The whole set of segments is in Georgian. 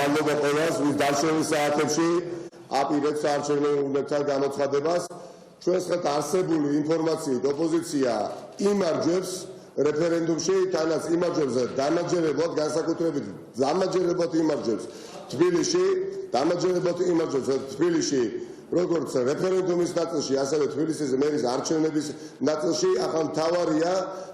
მადლობა ყველას, ვის დარჩენილ საათებში აპირებს არჩევნებთან გამოცხადებას. ჩვენს ხელთ არსებული ინფორმაციით ოპოზიცია იმარჯვებს რეფერენდუმში, თანაც იმარჯვებს დამაჯერებლად, განსაკუთრებით დამაჯერებლად იმარჯვებს თბილისში, როგორც რეფერენდუმის ნაწილში, ასევე თბილისის მერის არჩევნების ნაწილში, ახლა მთავარია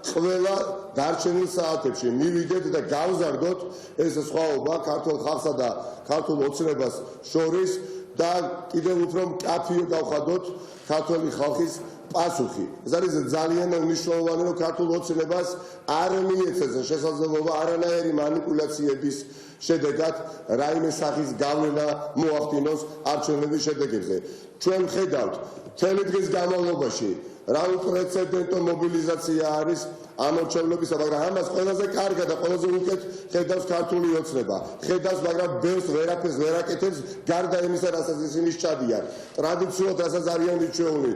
ყველა დარჩენილ საათებში მივიდეთ და გავზარდოთ ეს სხვაობა ქართულ ხალხსა და ქართულ ოცნებას შორის და კიდევ უფრო მკაფიო გავხადოთ ქართული ხალხის პასუხი. ეს არის ძალიან მნიშვნელოვანი, რომ ქართულ ოცნებას არ მიეცეს შესაძლებლობა არანაირი манипуляციების შედეგად რაიმე სახის გავლენა მოახდინოს არჩევნების შედეგებზე. ჩვენ ხედავთ მთელი დღის განმავლობაში რა უპრეცედენტო მობილიზაცია არის ამ არჩევნებისა, მაგრამ ამას ყველაზე კარგად და ყველაზე უკეთ ხედავს ქართული ოცნება. ხედავს, მაგრამ ბევრს ვერაფერს ვერ აკეთებს, გარდა იმისა, რასაც ისინი სჭადიან. ტრადიციულად რასაც არიან მიჩვეული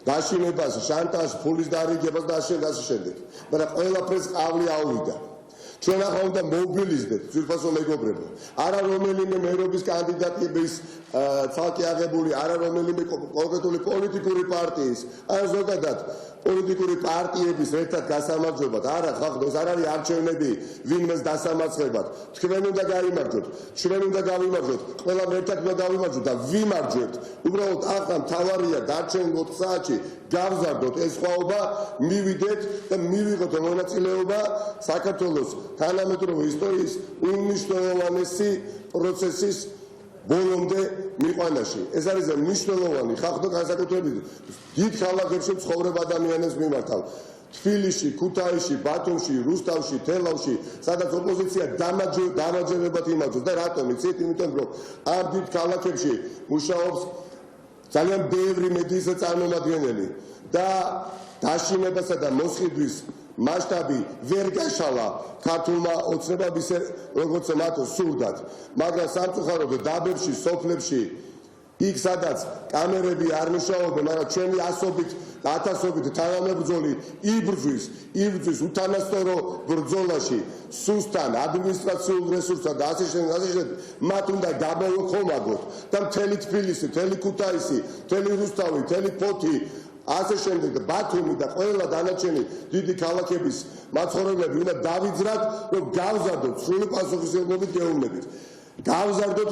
დაშინებას, შანტაჟს, ფულის დარიგებას და ასე შემდეგ. მაგრამ ყველაფერს ყავლი აუვიდა. ჩვენ ახლა უნდა მობილიზდეთ ძვირფასო მეგობრებო, არა რომელიმე მერობის კანდიდატების ცალკე აღებული, არა რომელიმე კონკრეტული პოლიტიკური პარტიის, ან ზოგადად პოლიტიკური პარტიების ერთად გასამარჯვებად, არა ხალხო, ეს არ არის არჩევნები ვინმეს დასამარცხებად. თქვენ უნდა გაიმარჯვოთ, ჩვენ უნდა გავიმარჯვოთ, ყველამ ერთად უნდა გავიმარჯვოთ და ვიმარჯვებთ. უბრალოდ ახლა მთავარია დარჩენილ 4 საათში გავზარდოთ ეს სხვაობა, მივიდეთ და მივიღოთ მონაწილეობა საქართველოს თანამედროვე ისტორიის უმნიშვნელოვანესი პროცესის ბოლომდე მიყვანაში. ეს არის მნიშვნელოვანი ხალხო, განსაკუთრებით დიდ ქალაქებში მცხოვრებ ადამიანებს მიმართავ. თბილისში, ქუთაისში, ბათუმში, რუსთავში, თელავში, სადაც ოპოზიცია დამაჯერებლად იმარჯვებს და რატომ იცით? იმიტომ რომ ამ დიდ ქალაქებში მუშაობს ძალიან ბევრი მედიის წარმომადგენელი და დაშინებასა და მოსყიდვის მასშტაბი ვერ გაშალა ქართულმა ოცნებამ ისე როგორც მათ სურდათ, მაგრამ სამწუხაროდ დაბებში, სოფლებში, იქ სადაც კამერები არ მუშაობენ, მაგრამ ჩვენი ასობით და ათასობით თანამებრძოლი იბრძვის უთანასწორო ბრძოლაში სუსტან ადმინისტრაციულ რესურსთან და ასე შემდეგ, მათ უნდა გამოვხომაგოთ და მთელი თბილისი, მთელი ქუთაისი, მთელი რუსთავი, მთელი ფოთი ასე შემდეგ და ბათუმი და ყველა დანარჩენი დიდი ქალაქების მაცხოვრებლები უნდა დავიძრათ, რომ გავზარდოთ სრული პასუხისმგებლობით გეუბნებით. გავზარდოთ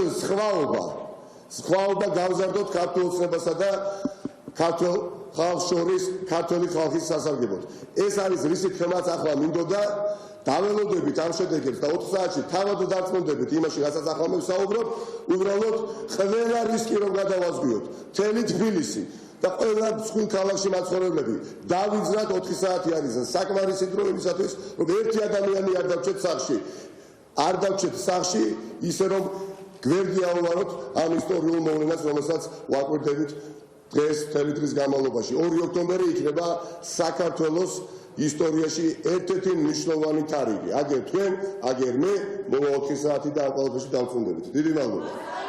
სხვაობა გავზარდოთ ქართულ ოცნებასა და ქართულ ხალხს შორის ქართული ხალხის სასარგებლოდ. ეს არის რისი თემაც ახლა მინდოდა დაველოდებით ამ შედეგებს და 4 საათში თავად დარწმუნდებით იმაში, რასაც ახლა მივსაუბრობ, უბრალოდ ყველა რისკი რომ გადავაზღვიოთ მთელი თბილისი და ყველა სხვილ ქალაქში მაცხოვრებლები დავიძრათ 4 საათი არის საკმარისი დრო იმისათვის, რომ ერთი ადამიანი არ დავჩეთ სახში, ისე რომ გვერდი აუვაროთ ამ ისტორიულ მოვლენას, რომელსაც ვაკვირდებით დღეს მთელი დღის განმავლობაში. 2 ოქტომბერი იქნება საქართველოს ისტორიაში ერთ-ერთი მნიშვნელოვანი თარიღი. აგერ თქვენ, აგერ მე, მოვა 4 საათი და ამ ყველაფერში დავწუნდებით. დიდი მადლობა.